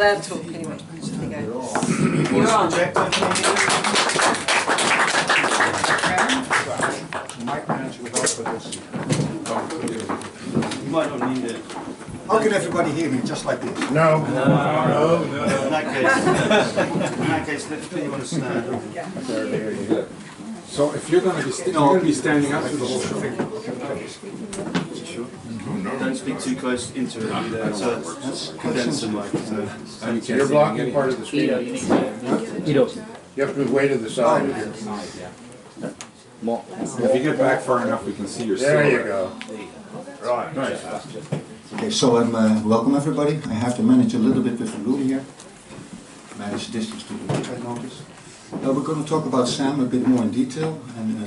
they'll talk anyway. There you go. You're on. Might manage without this. You might not need it. How can everybody hear me just like this? No. In that case, let's put you on a stand. So if you're going to be standing up for the whole thing. Sure. Don't speak too close into it. So condense the mic. So you're blocking part of the screen. You have to be way to the side. If you get back far enough, we can see your There silhouette. you go. Right. Nice. Okay, so welcome everybody. I have to manage a little bit with the rule here. Manage distance to the left, I notice. We're going to talk about SAM a bit more in detail, and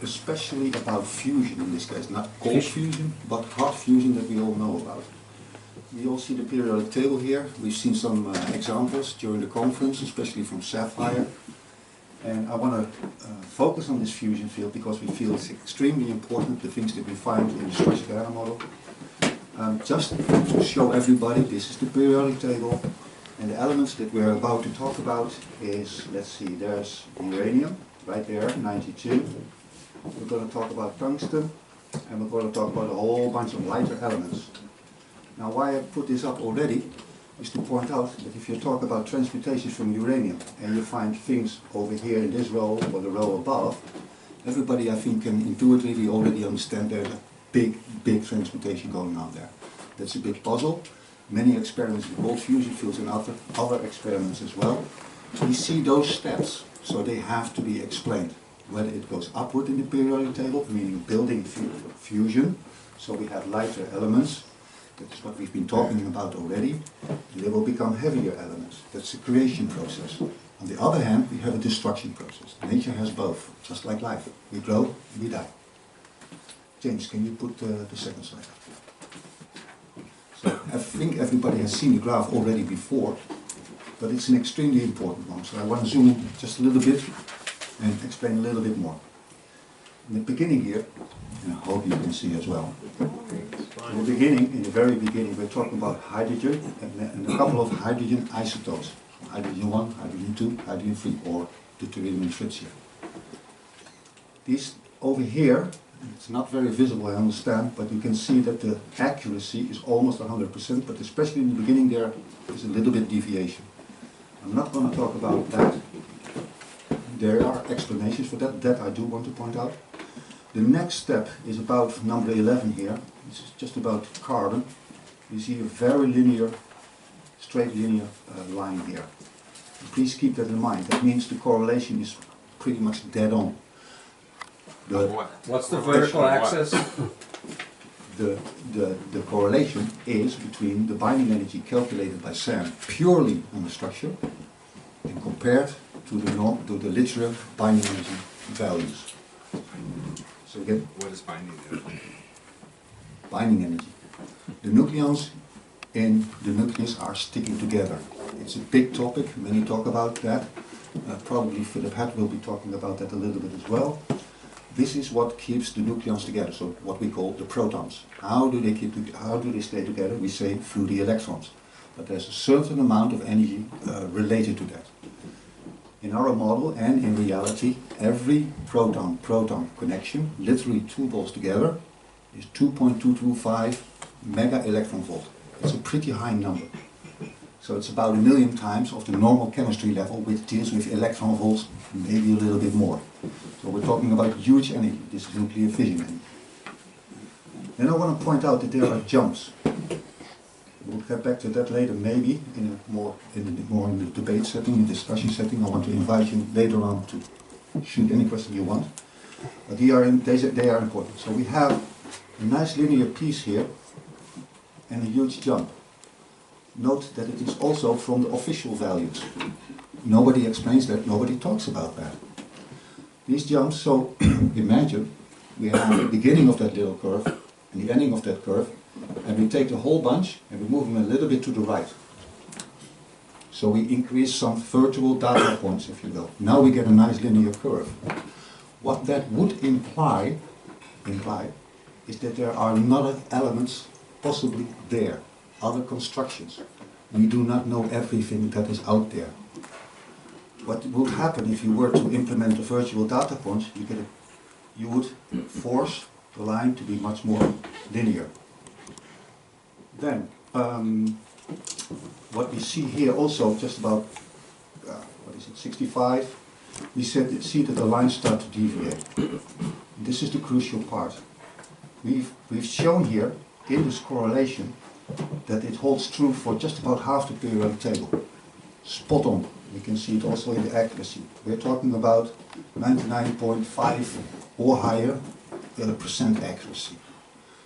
especially about fusion in this case. Not cold fusion, but hot fusion that we all know about. We all see the periodic table here. We've seen some examples during the conference, especially from Sapphire. And I want to focus on this fusion field because we feel it's extremely important, the things that we find in the structured error model. Just to show everybody, this is the periodic table, and the elements that we're about to talk about is, let's see, there's uranium, right there, 92. We're going to talk about tungsten, and we're going to talk about a whole bunch of lighter elements. Now why I put this up already is to point out that if you talk about transmutations from uranium and you find things over here in this row or the row above, everybody I think can intuitively already understand there's a big transmutation going on there. That's a big puzzle. Many experiments with cold fusion fields and other experiments as well. We see those steps, so they have to be explained. Whether it goes upward in the periodic table, meaning building fusion, so we have lighter elements. That's what we've been talking about already. They will become heavier elements. That's the creation process. On the other hand, we have a destruction process. Nature has both, just like life. We grow, we die. James, can you put the second slide up? So I think everybody has seen the graph already before, but it's an extremely important one. So I want to zoom in just a little bit and explain a little bit more. In the beginning here, and I hope you can see as well. In the beginning, in the very beginning, we're talking about hydrogen and a couple of hydrogen isotopes. Hydrogen 1, hydrogen 2, hydrogen 3, or deuterium and tritium. These over here, it's not very visible, I understand, but you can see that the accuracy is almost 100%, but especially in the beginning there is a little bit deviation. I'm not going to talk about that. There are explanations for that, that I do want to point out. The next step is about number 11 here. This is just about carbon. You see a very linear, straight linear line here. Please keep that in mind. That means the correlation is pretty much dead on. What's the vertical axis? The correlation is between the binding energy calculated by SAM purely on the structure and compared to the literal binding energy values. So again, What is binding energy? binding energy. The nucleons in the nucleus are sticking together. It's a big topic, many talk about that. Probably Philip Hatt will be talking about that a little bit as well. This is what keeps the nucleons together, so what we call the protons. How do they stay together? We say through the electrons. But there's a certain amount of energy related to that. In our model and in reality, every proton-proton connection, literally two balls together, is 2.225 mega electron volt. It's a pretty high number. So it's about 1 million times of the normal chemistry level, which deals with electron volts, maybe a little bit more. So we're talking about huge energy. This is nuclear fission energy. Then I want to point out that there are jumps. We'll get back to that later, maybe in the debate setting, in the discussion setting. I want to invite you later on to shoot any question you want. But they are important. So we have a nice linear piece here and a huge jump. Note that it is also from the official values. Nobody explains that, nobody talks about that. These jumps, so imagine we have the beginning of that little curve and the ending of that curve, and we take the whole bunch and we move them a little bit to the right. So we increase some virtual data points, if you will. Now we get a nice linear curve. What that would imply is that there are other elements possibly there, other constructions. we do not know everything that is out there. What would happen if you were to implement a virtual data point, you would force the line to be much more linear. Then, what we see here also, just about, 65, we see that the lines start to deviate. This is the crucial part. We've shown here, in this correlation, that it holds true for just about half the periodic table. Spot on. You can see it also in the accuracy. We're talking about 99.5 or higher percent accuracy.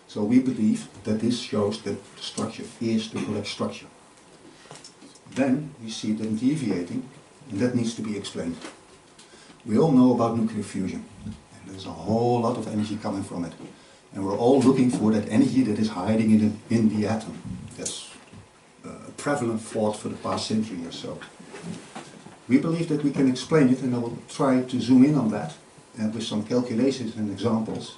So we believe that this shows that the structure is the correct structure. Then we see them deviating, and that needs to be explained. We all know about nuclear fusion, and there's a whole lot of energy coming from it. And we're all looking for that energy that is hiding in the atom. That's a prevalent thought for the past century or so. We believe that we can explain it, and I will try to zoom in on that with some calculations and examples.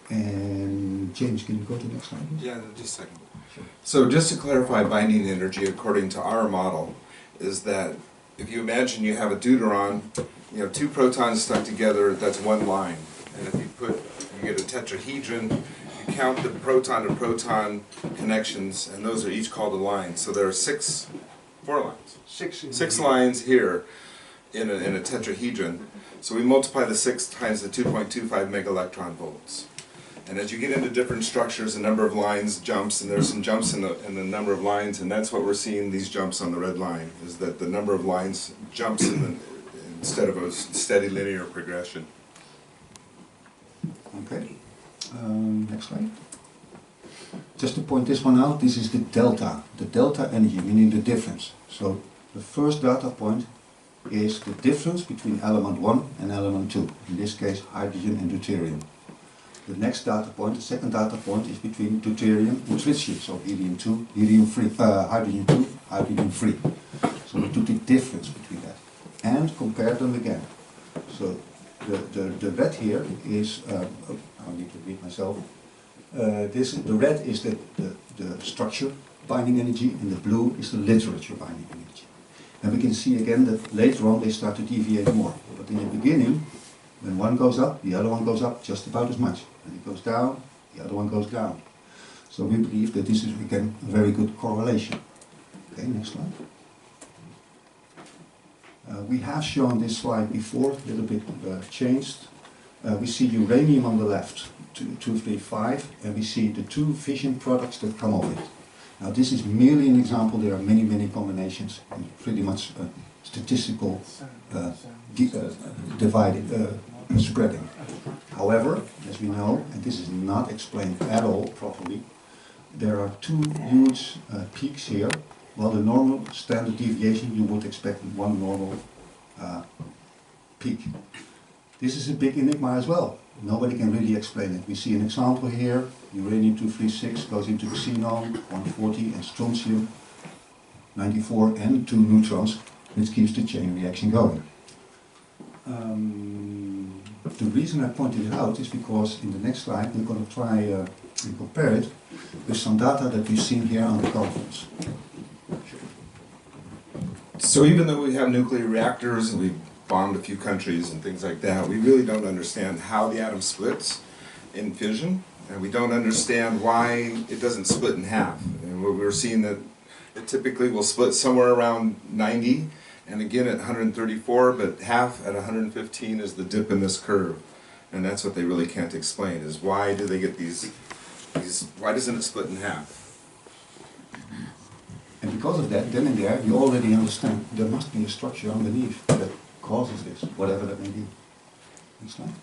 And James, can you go to the next slide? Yeah, just a second. Sure. So just to clarify, binding energy according to our model is that if you imagine you have a deuteron, you know, two protons stuck together, that's one line. And if you get a tetrahedron, you count the proton-to-proton connections, and those are each called a line. So there are four lines. Six lines here in a tetrahedron. So we multiply the 6 times the 2.25 megaelectron volts. And as you get into different structures, the number of lines jumps, and there's some jumps in the number of lines, and that's what we're seeing, these jumps on the red line, is that the number of lines jumps instead of a steady linear progression. Okay. Next slide. Just to point this one out, this is the delta energy, meaning the difference. So the first data point is the difference between element 1 and element 2, in this case hydrogen and deuterium. The next data point, the second data point, is between deuterium and tritium, so helium-2, helium-3, hydrogen-2, hydrogen-3. So we took the difference between that and compare them again. So the red here is, I need to read myself, the red is the structure binding energy, and the blue is the literature binding energy. And we can see again that later on they start to deviate more. But in the beginning, when one goes up, the other one goes up just about as much. When it goes down, the other one goes down. So we believe that this is, again, a very good correlation. Okay, next slide. We have shown this slide before, a little bit changed. We see uranium on the left, 235, and we see the two fission products that come of it. Now this is merely an example, there are many, many combinations, and pretty much statistical spreading. However, as we know, and this is not explained at all properly, there are two huge peaks here, while the normal standard deviation you would expect one normal peak. This is a big enigma as well. Nobody can really explain it. We see an example here, uranium-236 goes into xenon, 140, and strontium, 94, and 2 neutrons, which keeps the chain reaction going. The reason I pointed it out is because in the next slide we're going to try and compare it with some data that we've seen here on the conference. So even though we have nuclear reactors and we've bombed a few countries and things like that, we really don't understand how the atom splits in fission, and we don't understand why it doesn't split in half. And we're seeing that it typically will split somewhere around 90, and again at 134, but half at 115 is the dip in this curve. And that's what they really can't explain, is why do they get these why doesn't it split in half? And because of that, then and there, you already understand there must be a structure underneath that causes this, whatever that may be. Next slide.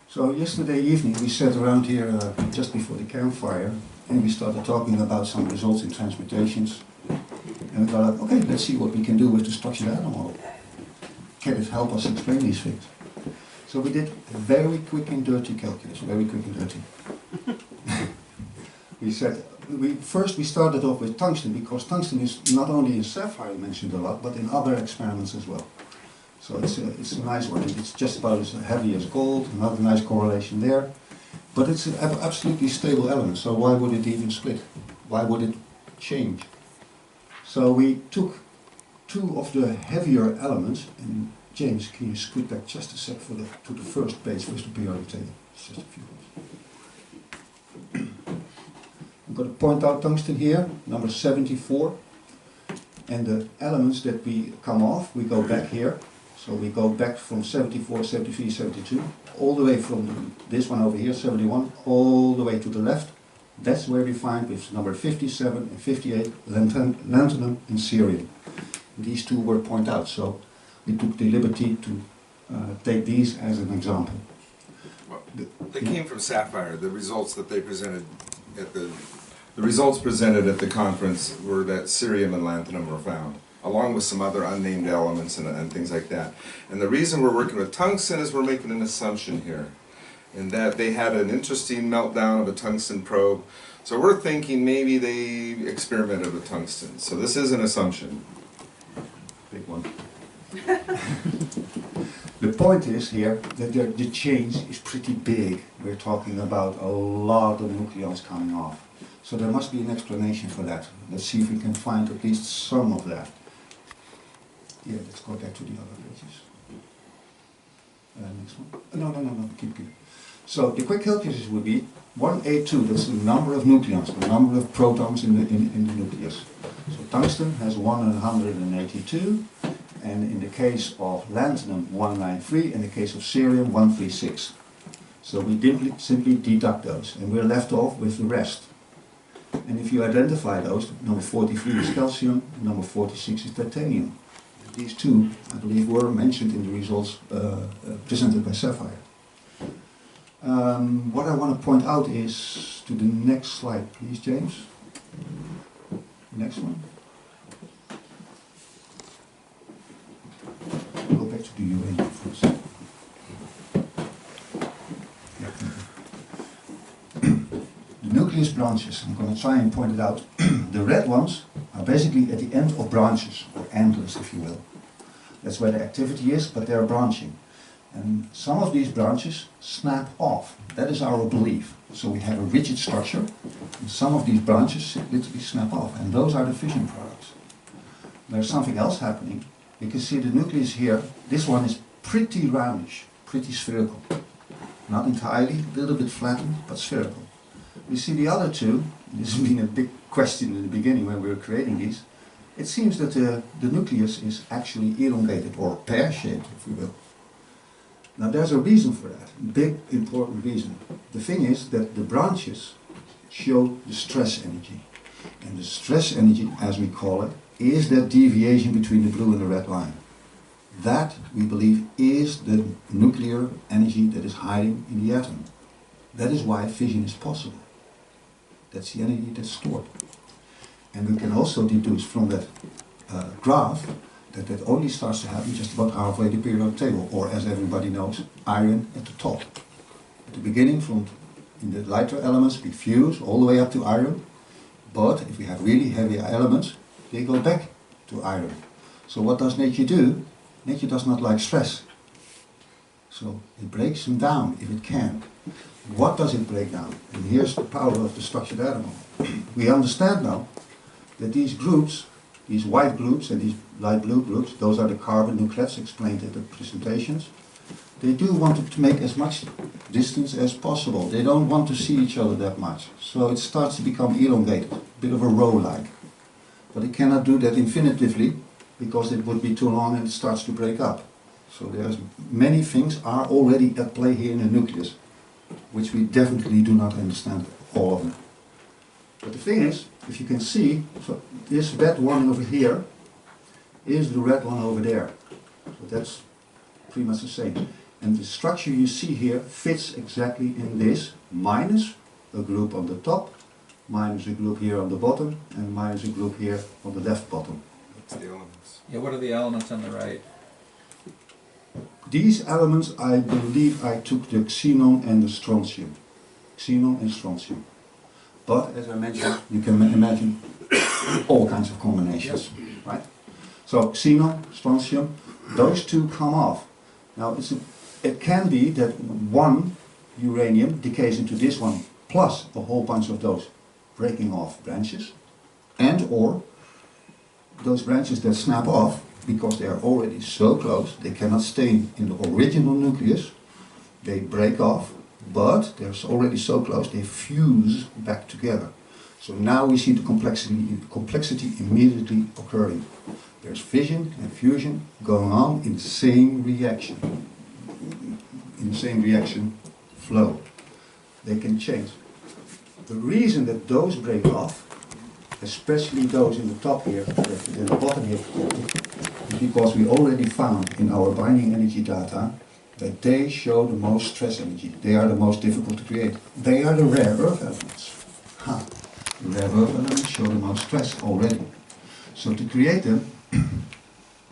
So yesterday evening we sat around here just before the campfire, and we started talking about some results in transmutations. And we thought, okay, let's see what we can do with the structured atom model. Can it help us explain these things? So we did a very quick and dirty calculus, very quick and dirty. We said, first we started off with tungsten, because tungsten is not only in sapphire mentioned a lot, but in other experiments as well. So it's a nice one. It's just about as heavy as gold, another nice correlation there. But it's an absolutely stable element, so why would it even split? Why would it change. So we took two of the heavier elements, and James, can you scoot back just a sec to the first page with the periodic table? It's just a few minutes. I'm going to point out tungsten here, number 74, and the elements that we come off, we go back here. So we go back from 74, 73, 72, all the way from this one over here, 71, all the way to the left. That's where we find with number 57 and 58, lanthanum and cerium. These two were pointed out, so we took the liberty to take these as an example. Well, they came from Sapphire. The results that they presented at the results presented at the conference were that cerium and lanthanum were found, along with some other unnamed elements and things like that. And the reason we're working with tungsten is we're making an assumption here, in that they had an interesting meltdown of a tungsten probe. So we're thinking maybe they experimented with tungsten. So this is an assumption. Big one. The point is here that the change is pretty big. We're talking about a lot of nucleons coming off. So there must be an explanation for that. Let's see if we can find at least some of that. Yeah, let's go back to the other pages. Next one. No, keep. So the quick calculus would be 1A2, that's the number of nucleons, the number of protons in the nucleus. So tungsten has 182, and in the case of lanthanum 193, in the case of cerium 136. So we simply deduct those, and we're left off with the rest. And if you identify those, number 43 is calcium, number 46 is titanium. These two, I believe, were mentioned in the results presented by Sapphire. What I want to point out is to the next slide, please, James. Next one. Go back to the uranium first. The nucleus branches, I'm going to try and point it out. The red ones are basically at the end of branches, or antlers if you will. That's where the activity is, but they're branching. And some of these branches snap off. That is our belief. So we have a rigid structure, and some of these branches literally snap off, and those are the fission products. There's something else happening. You can see the nucleus here. This one is pretty roundish, pretty spherical. Not entirely, a little bit flattened, but spherical. We see the other two. This has been a big question in the beginning when we were creating these. It seems that the nucleus is actually elongated, or pear-shaped, if you will. Now there's a reason for that, a big important reason. The thing is that the branches show the stress energy. And the stress energy, as we call it, is that deviation between the blue and the red line. That, we believe, is the nuclear energy that is hiding in the atom. That is why fission is possible. That's the energy that's stored. And we can also deduce from that graph that only starts to happen just about halfway the periodic table, or as everybody knows, iron at the top. At the beginning, in the lighter elements, we fuse all the way up to iron, but if we have really heavy elements, they go back to iron. So what does nature do? Nature does not like stress. So it breaks them down if it can. What does it break down? And here's the power of the structured atom. We understand now that these groups, these white groups and these light blue groups, those are the carbon nucleates explained at the presentations. They do want to make as much distance as possible. They don't want to see each other that much. So it starts to become elongated, a bit of a row-like. But it cannot do that infinitively because it would be too long and it starts to break up. So there's many things are already at play here in the nucleus, which we definitely do not understand, all of them. But the thing is, if you can see, so this red one over here is the red one over there. So that's pretty much the same. And the structure you see here fits exactly in this, minus a group on the top, minus a group here on the bottom, and minus a group here on the left bottom. That's the elements. Yeah, what are the elements on the right? These elements, I believe I took the xenon and the strontium. Xenon and strontium. But, as I mentioned, you can imagine all kinds of combinations, right? So, xenon, strontium, those two come off. Now, it can be that one uranium decays into this one, plus a whole bunch of those breaking off branches, and or those branches that snap off because they are already so close, they cannot stay in the original nucleus, they break off, but they're already so close, they fuse back together. So now we see the complexity immediately occurring. There's fission and fusion going on in the same reaction, flow. They can change. The reason that those break off, especially those in the top here, in the bottom here, is because we already found in our binding energy data that they show the most stress energy. They are the most difficult to create. They are the rare earth elements. Ha! The rare earth elements show the most stress already. So to create them,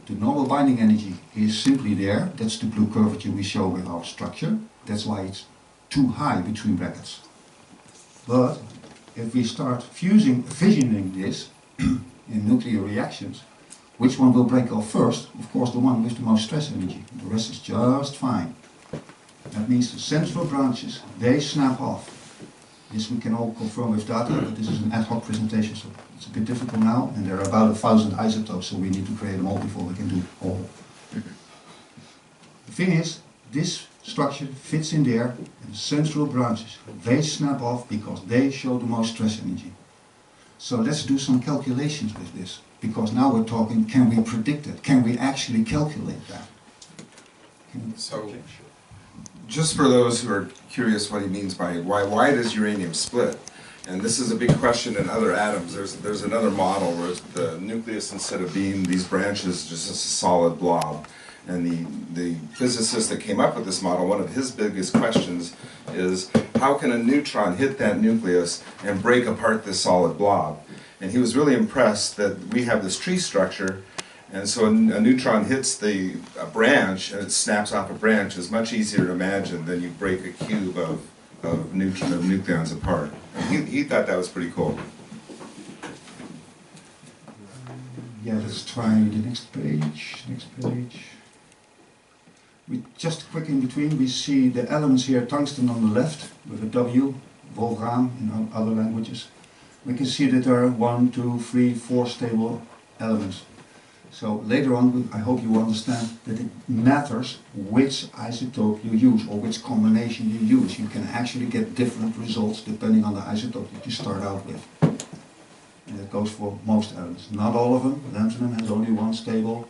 the normal binding energy is simply there. That's the blue curvature we show with our structure. That's why it's too high between brackets. But if we start fissioning this in nuclear reactions, which one will break off first? Of course, the one with the most stress energy. The rest is just fine. That means the central branches, they snap off. This we can all confirm with data, but this is an ad hoc presentation, so it's a bit difficult now, and there are about 1,000 isotopes, so we need to create them all before we can do all. The thing is, this structure fits in there, and the central branches, they snap off because they show the most stress energy. So let's do some calculations with this, because now we're talking, can we predict it? Can we actually calculate that? So, just for those who are curious what he means by why does uranium split? And this is a big question in other atoms. There's another model where the nucleus, instead of being these branches, just a solid blob. And the physicist that came up with this model, one of his biggest questions is, how can a neutron hit that nucleus and break apart this solid blob? And he was really impressed that we have this tree structure, and so a neutron hits a branch and it snaps off a branch. Is much easier to imagine than you break a cube of nucleons apart. And he thought that was pretty cool. Yeah, let's try the next page. We just quick in between, we see the elements here, tungsten on the left with a W, wolfram in other languages. We can see that there are 1, 2, 3, 4 stable elements. So later on, I hope you understand that it matters which isotope you use or which combination you use. You can actually get different results depending on the isotope that you start out with. And that goes for most elements. Not all of them. Lanthanum has only 1 stable.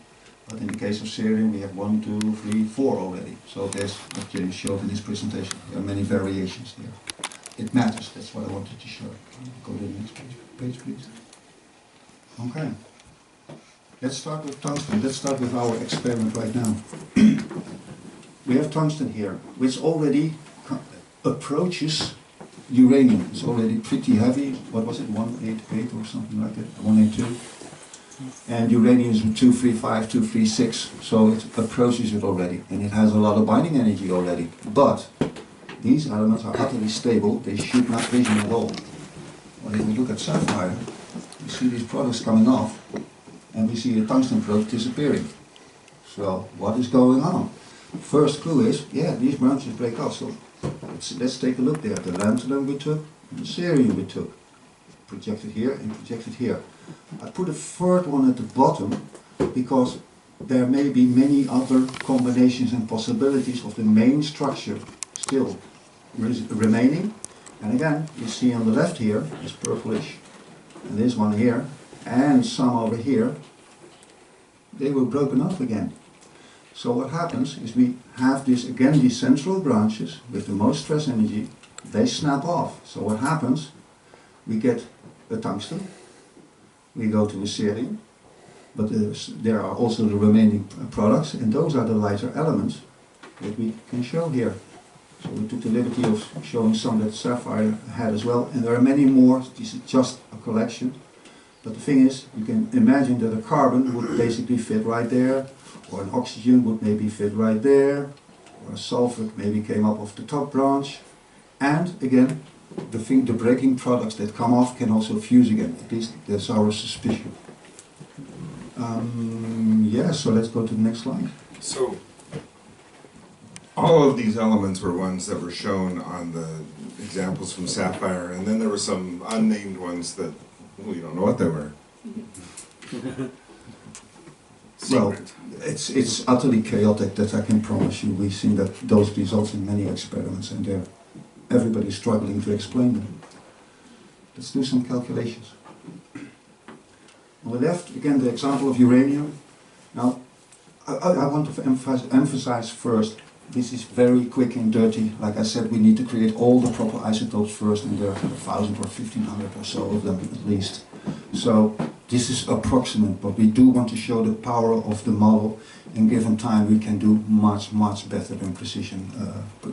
But in the case of cerium, we have 1, 2, 3, 4 already. So there's what James showed in his presentation. There are many variations there. It matters, that's what I wanted to show. Go to the next page please. Okay. Let's start with tungsten. Let's start with our experiment right now. We have tungsten here, which already approaches uranium. It's already pretty heavy. What was it, 188 or something like that? 182. And uranium is 235, 236, so it approaches it already, and it has a lot of binding energy already. But these elements are utterly stable, they should not fission at all. Well, if we look at sapphire, we see these products coming off, and we see the tungsten product disappearing. So what is going on? First clue is, yeah, these branches break off, so let's take a look there. The lanthanum we took, and the cerium we took. Projected here and projected here. I put a third one at the bottom because there may be many other combinations and possibilities of the main structure still remaining. And again, you see on the left here, this purplish, and this one here, and some over here, they were broken off again. So what happens is we have this, again, these central branches with the most stress energy, they snap off. So what happens? We get a tungsten, we go to a cerium, but there are also the remaining products, and those are the lighter elements that we can show here. So we took the liberty of showing some that sapphire had as well, and there are many more. This is just a collection. But the thing is, you can imagine that a carbon would basically fit right there, or an oxygen would maybe fit right there, or a sulfur maybe came up off the top branch, and again, the breaking products that come off can also fuse again. At least that's our suspicion. Yeah, so let's go to the next slide. So, all of these elements were ones that were shown on the examples from Sapphire, and then there were some unnamed ones that We don't know what they were. Well, Secret. it's utterly chaotic, that I can promise you. We've seen that those results in many experiments, and everybody's struggling to explain them. Let's do some calculations. On the left, again, the example of uranium. Now, I want to emphasize first, this is very quick and dirty. Like I said, we need to create all the proper isotopes first, and there are 1,000 or 1,500 or so of them at least. So this is approximate, but we do want to show the power of the model, and given time we can do much, much better than precision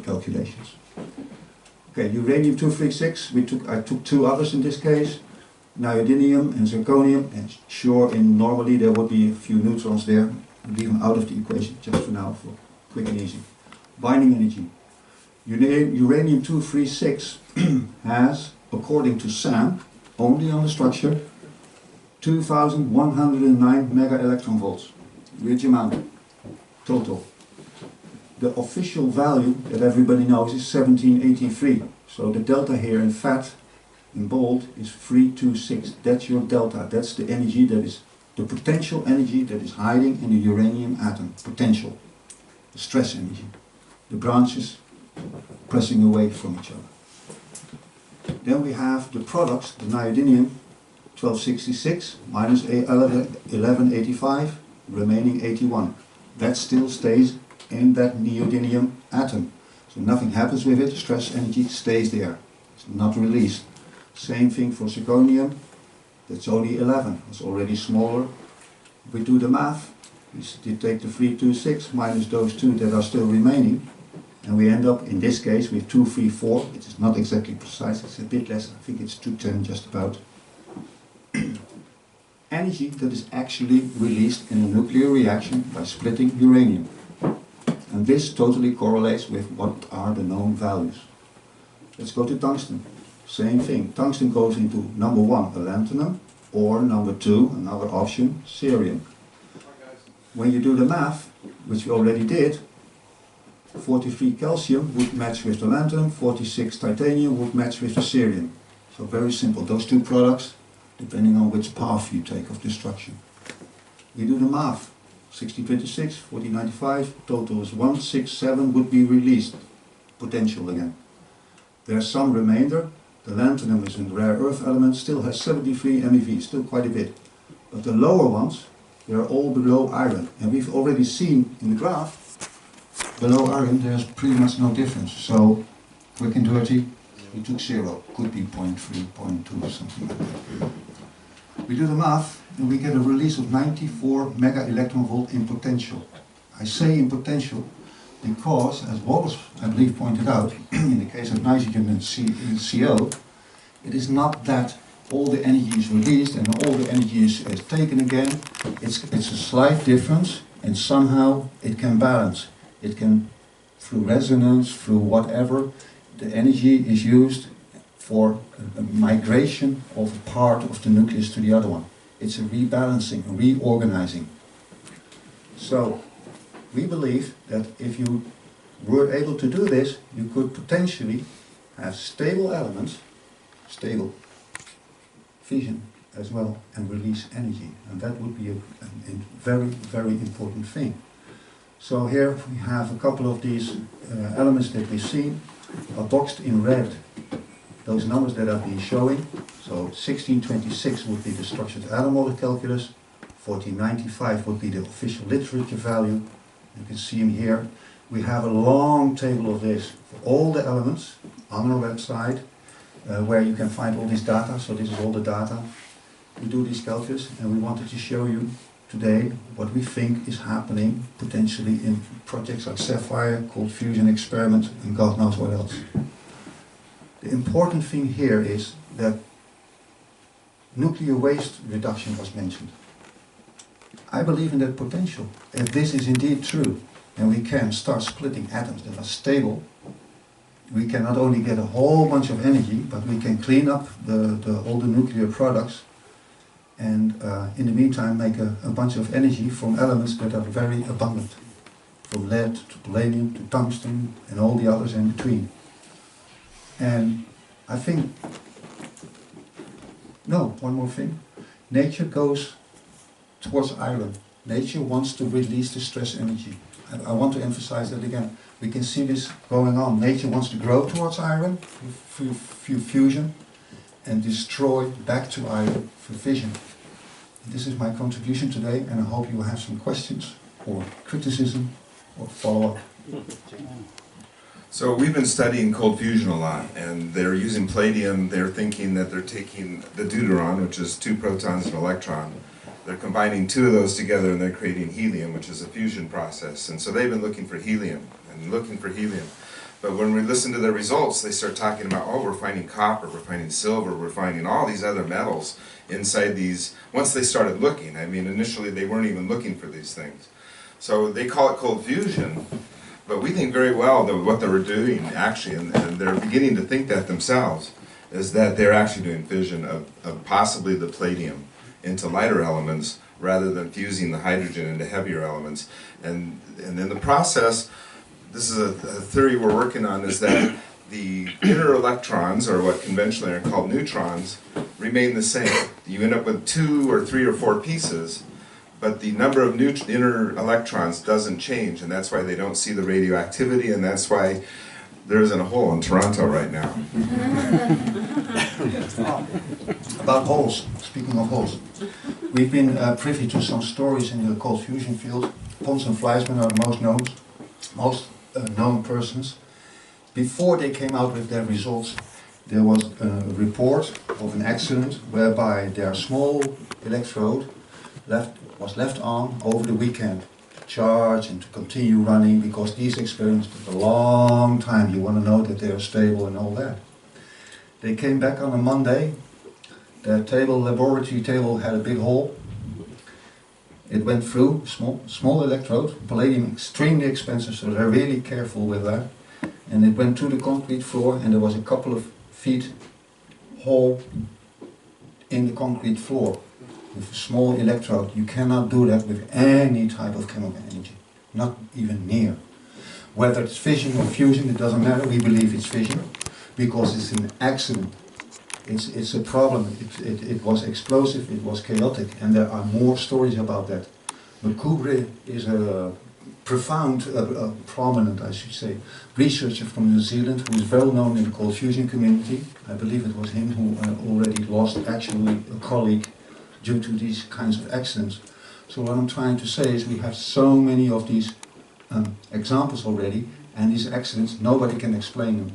calculations. Okay, uranium-236, I took two others in this case, neodymium and zirconium, and sure, normally there would be a few neutrons there. Leave them out of the equation just for now, for quick and easy. Binding energy. Uranium-236 has, according to SAM, only on the structure, 2,109 mega electron volts. Huge amount, total. The official value that everybody knows is 1783. So the delta here in fat, in bold, is 326. That's your delta. That's the energy that is, the potential energy that is hiding in the uranium atom. Potential. The stress energy. The branches pressing away from each other. Then we have the products, the neodymium, 1266 minus 1185, remaining 81. That still stays in that neodymium atom. So nothing happens with it, stress energy stays there. It's not released. Same thing for zirconium, that's only 11, it's already smaller. If we do the math, we take the 326 minus those two that are still remaining, and we end up in this case with 234, which is not exactly precise, it's a bit less, I think it's 210 just about. Energy that is actually released in a nuclear reaction by splitting uranium. And this totally correlates with what are the known values. Let's go to tungsten. Same thing. Tungsten goes into number 1, lanthanum, or number 2, another option, cerium. When you do the math, which we already did, 43 calcium would match with the lanthanum, 46 titanium would match with the cerium. So very simple. Those two products, depending on which path you take of destruction. We do the math. 6026, 4095, total is 167 would be released. Potential again. There's some remainder. The lanthanum is in rare earth element, still has 73 MeV, still quite a bit. But the lower ones, they're all below iron. And we've already seen in the graph, below iron there's pretty much no difference. So, quick and dirty, we took 0. Could be 0.3, 0.2 or something like that. We do the math, and we get a release of 94 mega electron volt in potential. I say in potential because, as Wallace, I believe, pointed out, in the case of nitrogen and CO, it is not that all the energy is released and all the energy is taken again. It's a slight difference, and somehow it can balance. It can, through resonance, through whatever, the energy is used for a migration of a part of the nucleus to the other one. It's a rebalancing, a reorganizing. So, we believe that if you were able to do this, you could potentially have stable elements, stable fission as well, and release energy. And that would be a very, very important thing. So here we have a couple of these elements that we've seen are boxed in red. Those numbers that I've been showing. So 1626 would be the structured atom model calculus, 1495 would be the official literature value. You can see them here. We have a long table of this for all the elements on our website, where you can find all this data. So this is all the data. We do these calculus, and we wanted to show you today what we think is happening potentially in projects like Sapphire, Cold Fusion Experiment, and God knows what else. The important thing here is that nuclear waste reduction was mentioned. I believe in that potential. If this is indeed true, and we can start splitting atoms that are stable, we can not only get a whole bunch of energy, but we can clean up all the nuclear products, and in the meantime make a bunch of energy from elements that are very abundant, from lead to palladium to tungsten and all the others in between. And I think No, one more thing. Nature goes towards iron. Nature wants to release the stress energy. I want to emphasize that again. We can see this going on. Nature wants to grow towards iron through fusion and destroy back to iron through fission. This is my contribution today, and I hope you will have some questions or criticism or follow-up. So we've been studying cold fusion a lot, and they're using palladium. They're thinking that they're taking the deuteron, which is 2 protons and an electron. They're combining 2 of those together, and they're creating helium, which is a fusion process. And so they've been looking for helium and looking for helium. But when we listen to their results, they start talking about, oh, we're finding copper, we're finding silver, we're finding all these other metals inside these. Once they started looking, I mean, initially they weren't even looking for these things. So they call it cold fusion, but we think very well that what they were doing actually, and they're beginning to think that themselves, is that they're actually doing fission of possibly the palladium into lighter elements rather than fusing the hydrogen into heavier elements. And in the process, this is a theory we're working on, is that the inner electrons, or what conventionally are called neutrons, remain the same. You end up with 2 or 3 or 4 pieces, but the number of inner electrons doesn't change, and that's why they don't see the radioactivity, and that's why there isn't a hole in Toronto right now. About holes, speaking of holes, we've been privy to some stories in the cold fusion field. Pons and Fleischmann are the most known persons. Before they came out with their results, there was a report of an accident whereby their small electrode was left on over the weekend to charge and to continue running, because these experiments took a long time. You want to know that they are stable and all that. They came back on a Monday. Their laboratory table had a big hole. It went through, small electrode, palladium extremely expensive, so they're really careful with that. And it went to the concrete floor, and there was a couple of feet hole in the concrete floor with a small electrode. You cannot do that with any type of chemical energy, not even near. Whether it's fission or fusion, it doesn't matter. We believe it's fission because it's an accident. It's a problem. It was explosive, it was chaotic, and there are more stories about that. But Kubre is a profound, prominent, I should say, researcher from New Zealand who is well known in the cold fusion community. I believe it was him who already lost actually a colleague due to these kinds of accidents. So what I'm trying to say is we have so many of these examples already, and these accidents, nobody can explain them.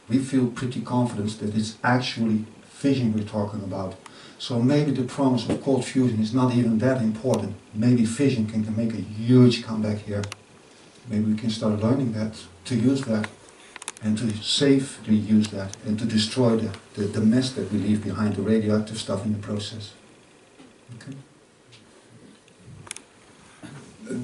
We feel pretty confident that it's actually fission we're talking about. So maybe the promise of cold fusion is not even that important. Maybe fission can make a huge comeback here. Maybe we can start learning that, to use that, and to safely use that, and to destroy the mess that we leave behind, the radioactive stuff in the process. Okay.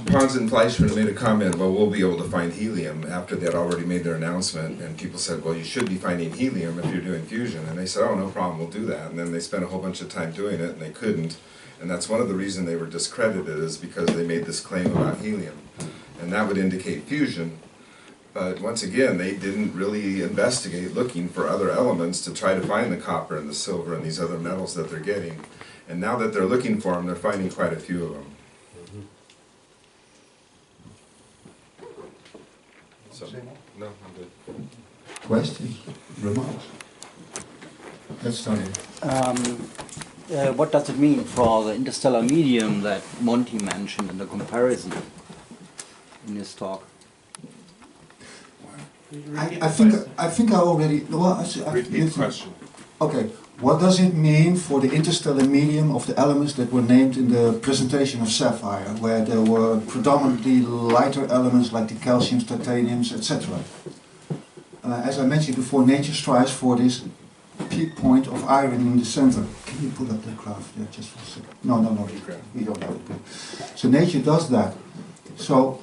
Pons and Fleischmann made a comment, well, we'll be able to find helium, after they had already made their announcement, and people said, well, you should be finding helium if you're doing fusion, and they said, oh, no problem, we'll do that, and then they spent a whole bunch of time doing it, and they couldn't, and that's one of the reasons they were discredited, is because they made this claim about helium, and that would indicate fusion, but once again, they didn't really investigate looking for other elements to try to find the copper and the silver and these other metals that they're getting, and now that they're looking for them, they're finding quite a few of them. So, no, I'm good. Questions? Remarks? Let's start. What does it mean for the interstellar medium that Monty mentioned in the comparison in his talk? I think I already. Well, Repeat the question. Okay. What does it mean for the interstellar medium of the elements that were named in the presentation of Sapphire, where there were predominantly lighter elements like the calciums, titaniums, etc.? As I mentioned before, nature strives for this peak point of iron in the center. Can you put up that graph there just for a second? No, we don't have it. So nature does that. So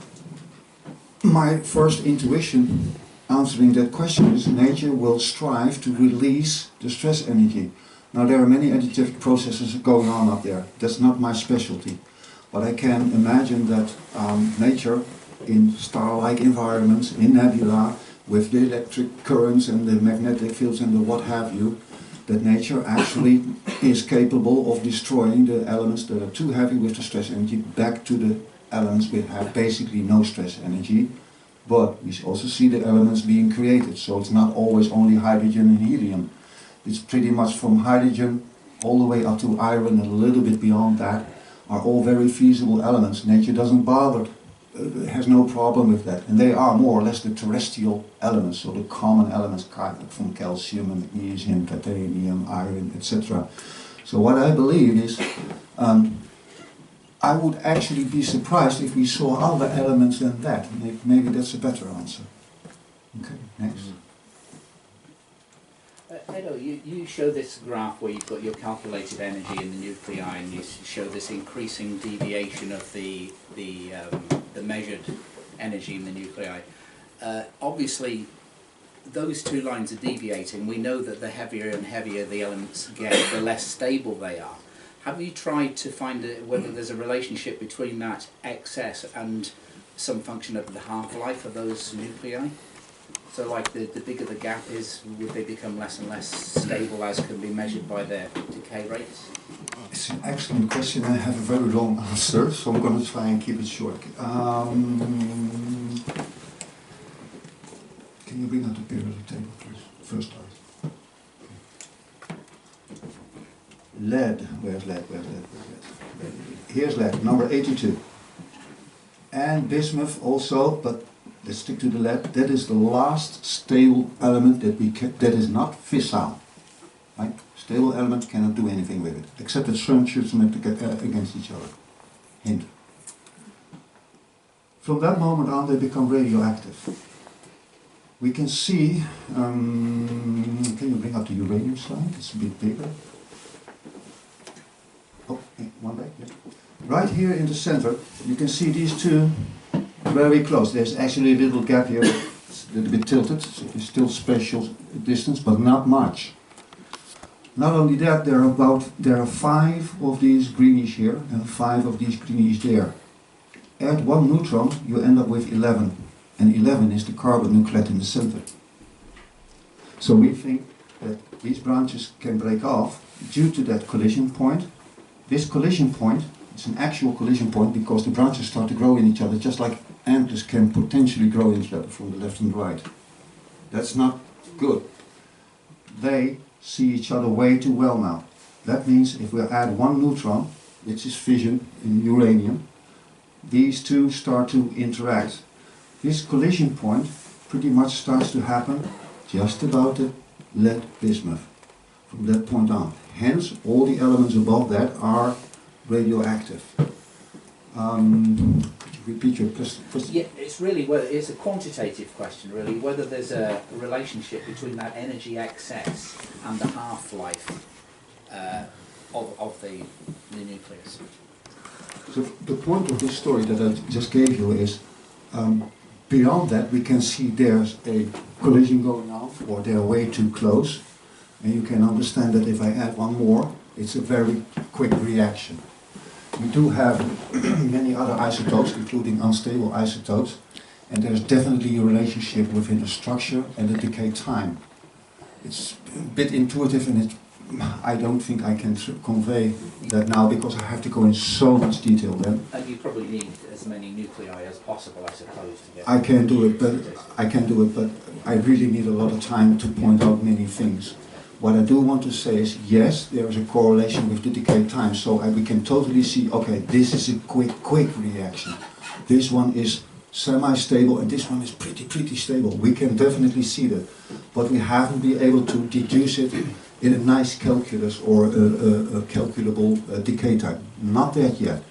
my first intuition answering that question is nature will strive to release the stress energy. Now there are many energetic processes going on up there. That's not my specialty. But I can imagine that nature in star-like environments, in nebula, with the electric currents and the magnetic fields and the what have you, that nature actually is capable of destroying the elements that are too heavy with the stress energy back to the elements which have basically no stress energy. But we also see the elements being created, so it's not always only hydrogen and helium. It's pretty much from hydrogen all the way up to iron and a little bit beyond that are all very feasible elements. Nature doesn't bother, has no problem with that. And they are more or less the terrestrial elements, so the common elements from calcium and magnesium, titanium, iron, etc. So what I believe is, I would actually be surprised if we saw other elements than that. Maybe that's a better answer. Okay, next. Edo, you show this graph where you've got your calculated energy in the nuclei, and you show this increasing deviation of the measured energy in the nuclei. Obviously, those two lines are deviating. We know that the heavier and heavier the elements get, the less stable they are. Have you tried to find whether there's a relationship between that excess and some function of the half-life of those nuclei? So like the bigger the gap is, would they become less and less stable as can be measured by their decay rates? It's an excellent question. I have a very long answer, so I'm going to try and keep it short. Can you bring out the periodic table, please? First start. Lead. Where's lead? Where's lead? Where's lead? Here's lead, number 82. And bismuth also, but let's stick to the lead. That is the last stable element that is not fissile. Right? Stable element cannot do anything with it, except that some shoots them against each other. Hint. From that moment on, they become radioactive. We can see. Can you bring up the uranium slide? It's a bit bigger. Oh, one back. Yeah. Right here in the center, you can see these two very close. There's actually a little gap here. It's a little bit tilted, so it's still spatial distance, but not much. Not only that, there are 5 of these greenish here and 5 of these greenish there. Add 1 neutron, you end up with 11, and 11 is the carbon nuclide in the center. So we think that these branches can break off due to that collision point. This collision point, it's an actual collision point because the branches start to grow in each other, just like antlers can potentially grow in each other from the left and right. That's not good. They see each other way too well now. That means if we add 1 neutron, which is fission in uranium, these two start to interact. This collision point pretty much starts to happen just about the lead bismuth from that point on. Hence, all the elements above that are radioactive. Could you repeat your question? Yeah, it's really it's a quantitative question, really, whether there's a relationship between that energy excess and the half-life of the nucleus. So the point of this story that I just gave you is, beyond that we can see there's a collision going on, or they're way too close, and you can understand that if I add 1 more, it's a very quick reaction. We do have many other isotopes, including unstable isotopes, and there's definitely a relationship within the structure and the decay time. It's a bit intuitive, and I don't think I can convey that now because I have to go in so much detail then. And you probably need as many nuclei as possible, I suppose, to get. I can do it, but I really need a lot of time to point out many things. What I do want to say is, yes, there is a correlation with the decay time, so we can totally see, okay, this is a quick reaction. This one is semi-stable and this one is pretty stable. We can definitely see that, but we haven't been able to deduce it in a nice calculus or a calculable decay time. Not that yet,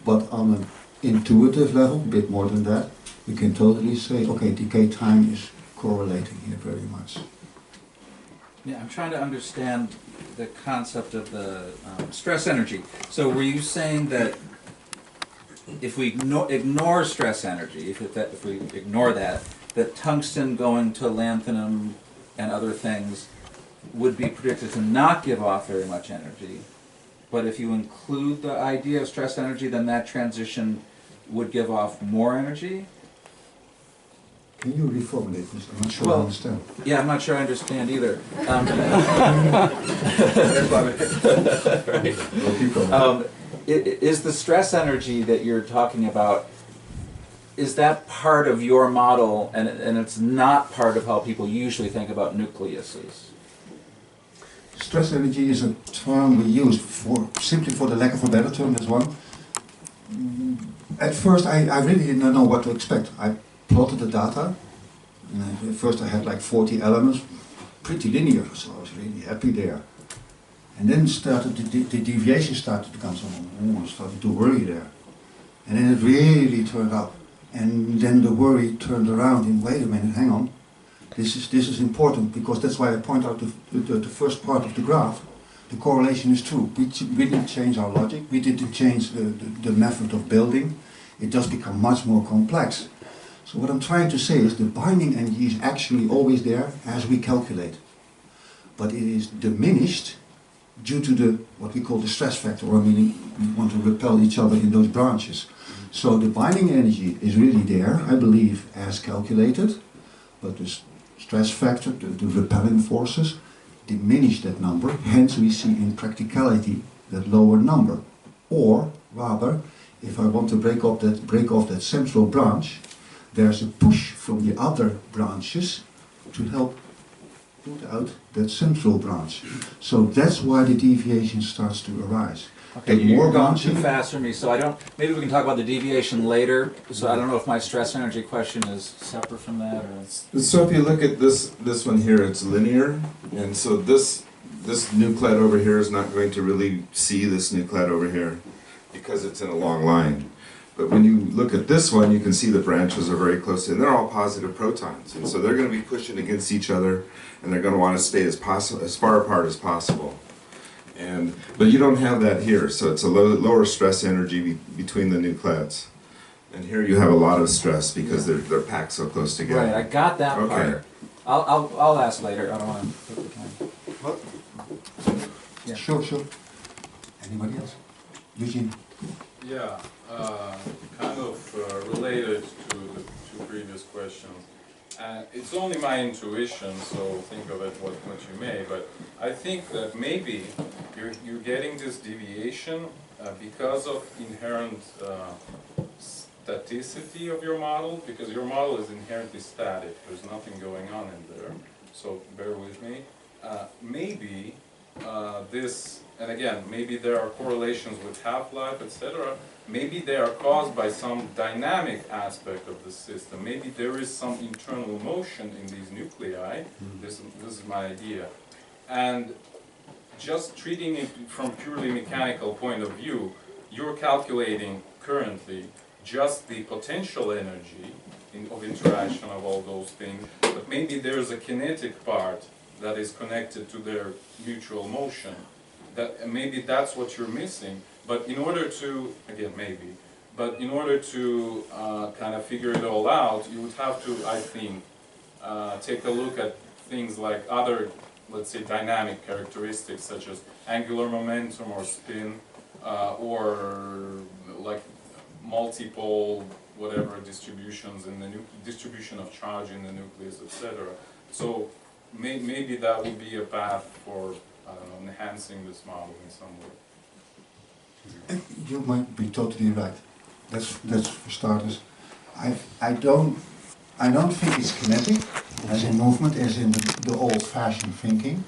but on an intuitive level, a bit more than that, we can totally say, okay, decay time is correlating here very much. Yeah, I'm trying to understand the concept of the stress energy. So were you saying that if we ignore stress energy, if we ignore that tungsten going to lanthanum and other things would be predicted to not give off very much energy, but if you include the idea of stress energy, then that transition would give off more energy? Can you reformulate this? I'm not sure I Well, understand. Yeah, I'm not sure I understand either. Well, keep going. Is the stress energy that you're talking about, is that part of your model, and it's not part of how people usually think about nucleuses? Stress energy is a term we use simply for the lack of a better term, that's one. At first I really didn't know what to expect. I plotted the data, and at first I had like 40 elements, pretty linear, so I was really happy there. And then the deviation started to come, so I started to worry there. And then it really turned up. And then the worry turned around in, wait a minute, hang on. This is important, because that's why I point out the first part of the graph. The correlation is true. We didn't change our logic, we didn't change the method of building. It does become much more complex. So what I'm trying to say is the binding energy is actually always there as we calculate. But it is diminished due to what we call the stress factor, or meaning we want to repel each other in those branches. So the binding energy is really there, I believe, as calculated, but the stress factor, the repelling forces, diminish that number, hence we see in practicality that lower number. Or rather, if I want to break off that central branch, there's a push from the other branches to help put out that central branch. So that's why the deviation starts to arise. Okay, The you're more going too branching, fast for me, so I don't, maybe we can talk about the deviation later, so I don't know if my stress energy question is separate from that, or... So if you look at this one here, it's linear, and so this nuclide over here is not going to really see this nuclide over here because it's in a long line. But when you look at this one, you can see the branches are very close, and they're all positive protons, and so they're going to be pushing against each other, and they're going to want to stay as far apart as possible. But you don't have that here, so it's a lower stress energy between the nuclides. And here you have a lot of stress because they're packed so close together. Right, I got that Okay. part. I'll ask later, I don't want to take the time. what? Yeah. Sure. Anybody else? Eugene? Yeah, kind of related to the two previous questions. It's only my intuition, so think of it what you may, but I think that maybe you're getting this deviation because of inherent staticity of your model, because your model is inherently static, there's nothing going on in there, so bear with me. Maybe this, and again, maybe there are correlations with half-life, etc. Maybe they are caused by some dynamic aspect of the system. Maybe there is some internal motion in these nuclei. This is my idea. And just treating it from purely mechanical point of view, you're calculating currently just the potential energy of interaction of all those things, but maybe there's a kinetic part that is connected to their mutual motion. Maybe that's what you're missing. But in order to, again, in order to kind of figure it all out, you would have to, I think, take a look at things like other, let's say, dynamic characteristics such as angular momentum or spin, or like multiple whatever distributions in the distribution of charge in the nucleus, etc. So maybe that would be a path for, I don't know, enhancing this model in some way. You might be totally right. That's for starters. I don't think it's kinetic, as in movement, as in the old-fashioned thinking.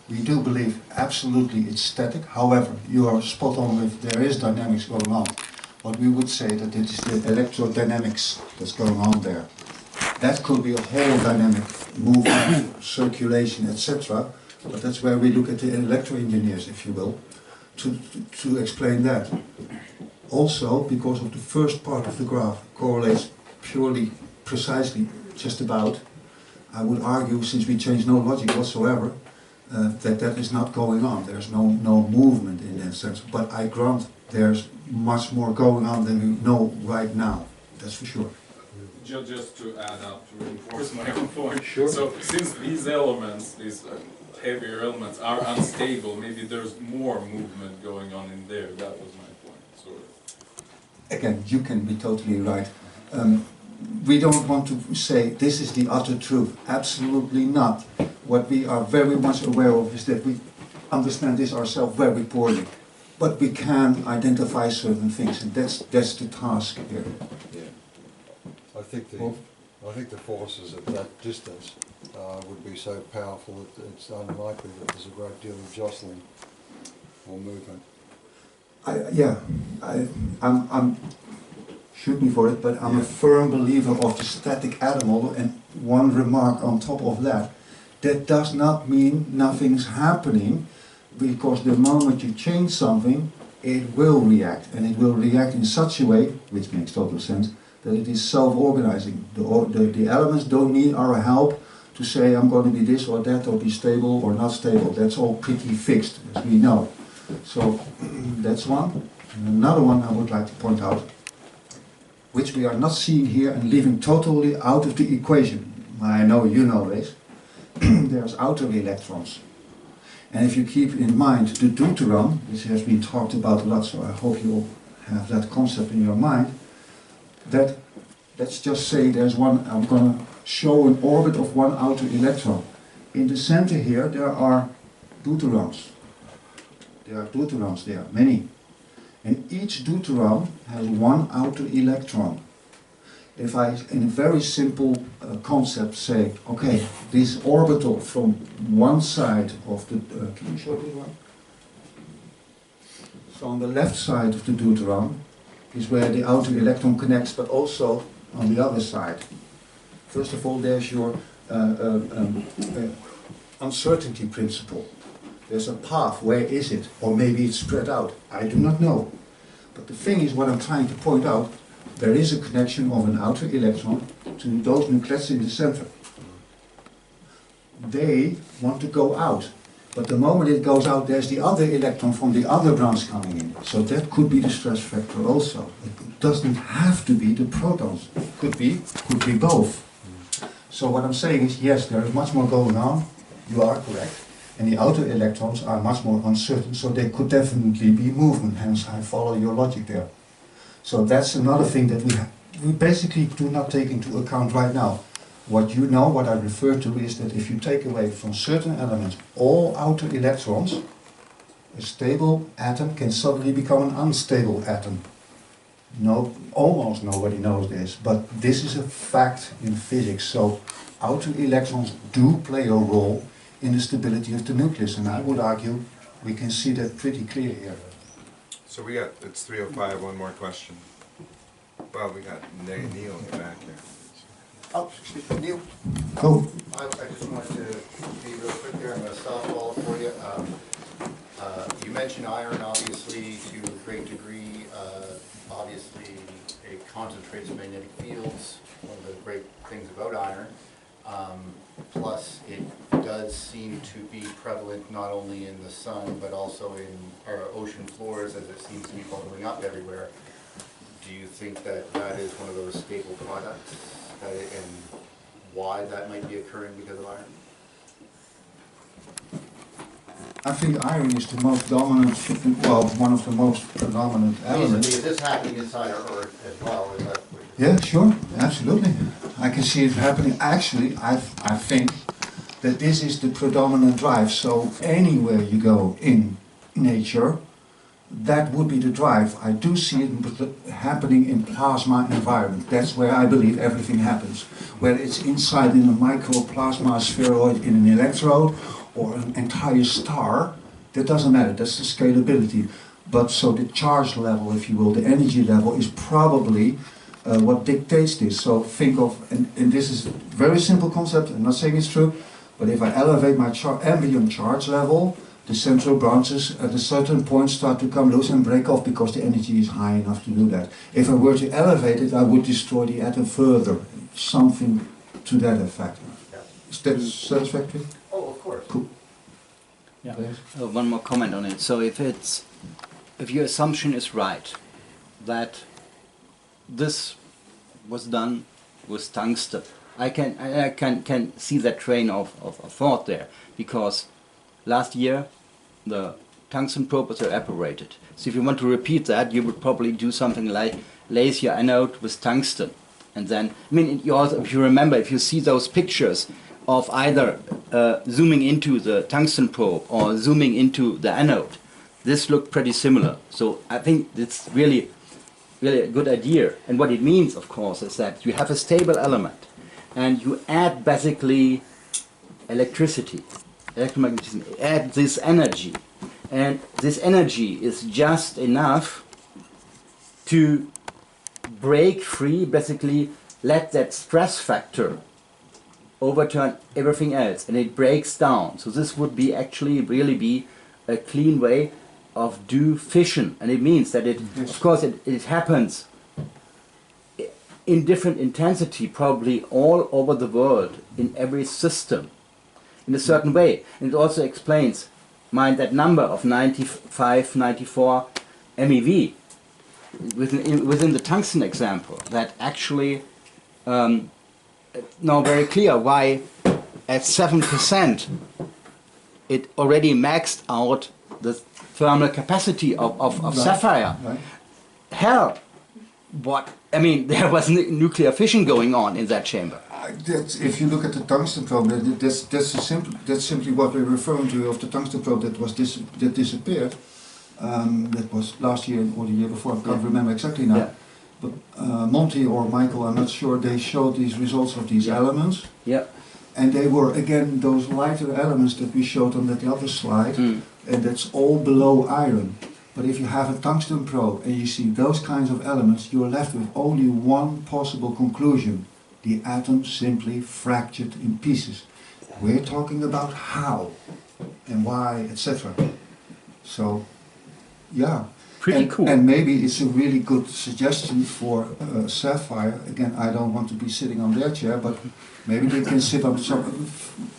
We do believe absolutely it's static. However, you are spot on with there is dynamics going on. But we would say that it is the electrodynamics that's going on there. That could be a whole dynamic movement, circulation, etc. But that's where we look at the electro-engineers, if you will, to explain that. Also, because of the first part of the graph correlates purely, precisely, just about, I would argue, since we changed no logic whatsoever, that is not going on. There's no movement in that sense. But I grant there's much more going on than we know right now. That's for sure. Just to add up, to reinforce my own point. Sure. So since these elements, these heavier elements are unstable, maybe there's more movement going on in there. That was my point, sort of. Again, you can be totally right. we don't want to say this is the utter truth. Absolutely not. What we are very much aware of is that we understand this ourselves very poorly. But we can identify certain things, and that's the task here. I think the forces at that distance would be so powerful that it's unlikely that there's a great deal of jostling or movement. I'm shoot me for it, but I'm a firm believer of the static atom model, and one remark on top of that. That does not mean nothing's happening, because the moment you change something, it will react, and it will react in such a way, which makes total sense, that it is self-organizing. The elements don't need our help to say I'm going to be this or that, or be stable or not stable. That's all pretty fixed, as we know. So that's one. And another one I would like to point out, which we are not seeing here and leaving totally out of the equation. I know you know this. There's outer electrons. And if you keep in mind the deuteron, which has been talked about a lot, so I hope you'll have that concept in your mind, that, let's just say there's one, I'm going to show an orbit of one outer electron. In the center here there are deuterons. There are deuterons there, many. And each deuteron has one outer electron. If I, in a very simple concept, say, okay, this orbital from one side of the, can you show this one? So on the left side of the deuteron is where the outer electron connects, but also on the other side. First of all, there's your uncertainty principle. There's a path, where is it? Or maybe it's spread out, I do not know. But the thing is, what I'm trying to point out, there is a connection of an outer electron to those nucleates in the center. They want to go out, but the moment it goes out, there's the other electron from the other branch coming in. So that could be the stress factor also. It doesn't have to be the protons. It could be both. So what I'm saying is, yes, there is much more going on. You are correct. And the outer electrons are much more uncertain, so they could definitely be movement. Hence, I follow your logic there. So that's another thing that we basically do not take into account right now. What you know, what I refer to, is that if you take away from certain elements all outer electrons, a stable atom can suddenly become an unstable atom. No, almost nobody knows this, but this is a fact in physics. So outer electrons do play a role in the stability of the nucleus, and I would argue we can see that pretty clear here. So we got, it's 3:05, one more question. Well, we got Neil in the back here. Oh, excuse me, Neil. Go. I just wanted to be real quick here. I'm going to softball it for you. You mentioned iron, obviously, to a great degree. Obviously, it concentrates magnetic fields. One of the great things about iron. Plus, it does seem to be prevalent not only in the sun, but also in our ocean floors, as it seems to be bubbling up everywhere. Do you think that that is one of those stable products, and why that might be occurring because of iron? I think iron is the most dominant, well, one of the most predominant elements. Is this happening inside our Earth as well? Is that what Yeah, sure, absolutely. I can see it happening. Actually, I think that this is the predominant drive. So anywhere you go in nature, that would be the drive. I do see it happening in plasma environment. That's where I believe everything happens. Whether it's inside in a microplasma spheroid in an electrode or an entire star, that doesn't matter. That's the scalability. But so the charge level, if you will, the energy level is probably what dictates this. So think of, and this is a very simple concept, I'm not saying it's true, but if I elevate my ambient charge level, the central branches at a certain point start to come loose and break off because the energy is high enough to do that. If I were to elevate it, I would destroy the atom further. Something to that effect. Yeah. Is that satisfactory? Oh, of course. Cool. Yeah. One more comment on it. So if your assumption is right, that this was done with tungsten, I can see that train of thought there, because last year the tungsten probe was evaporated. So if you want to repeat that, you would probably do something like laser anode with tungsten, And then, I mean, you also, if you remember, if you see those pictures of either zooming into the tungsten probe or zooming into the anode, this looked pretty similar. So I think it's really a good idea. And what it means, of course, is that you have a stable element and you add basically electricity, electromagnetism, add this energy. And this energy is just enough to break free, basically let that stress factor overturn everything else, and it breaks down. So this would be actually really be a clean way of do fission, and it means that it, of course, it happens in different intensity, probably all over the world, in every system, in a certain way. And it also explains, mind that number of 95, 94 MeV within the tungsten example, that actually now very clear why at 7% it already maxed out the thermal capacity of sapphire. Right. Hell, what, I mean, there was nuclear fission going on in that chamber. If you look at the tungsten probe, that's simply what we're referring to of the tungsten probe that disappeared. That was last year or the year before, I can't remember exactly now. Yeah. But Monty or Michael, I'm not sure, they showed these results of these elements. Yeah. And they were, again, those lighter elements that we showed on that other slide, and that's all below iron. But if you have a tungsten probe and you see those kinds of elements, you're left with only one possible conclusion. The atom simply fractured in pieces. We're talking about how and why, etc. So, yeah. Pretty cool. And maybe it's a really good suggestion for Sapphire. Again, I don't want to be sitting on their chair, but maybe they can sit on some,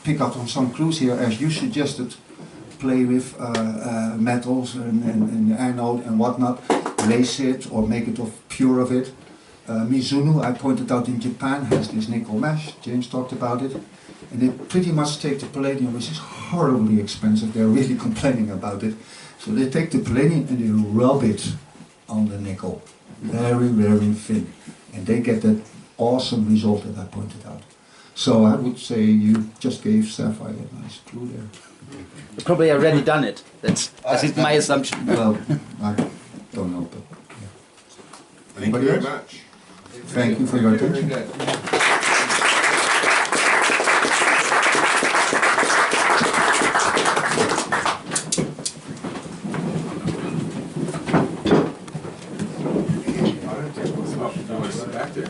pick up on some clues here, as you suggested. Play with metals and anode and whatnot, lace it or make it of pure of it. Mizuno, I pointed out in Japan, has this nickel mesh. James talked about it. And they pretty much take the palladium, which is horribly expensive. They're really complaining about it. So they take the palladium and they rub it on the nickel, very, very thin. And they get that awesome result that I pointed out. So I would say you just gave Sapphire a nice clue there. You probably already done it. That's my assumption. Well, I don't know, but yeah. Thank you very much. Thank you for your Very attention. good.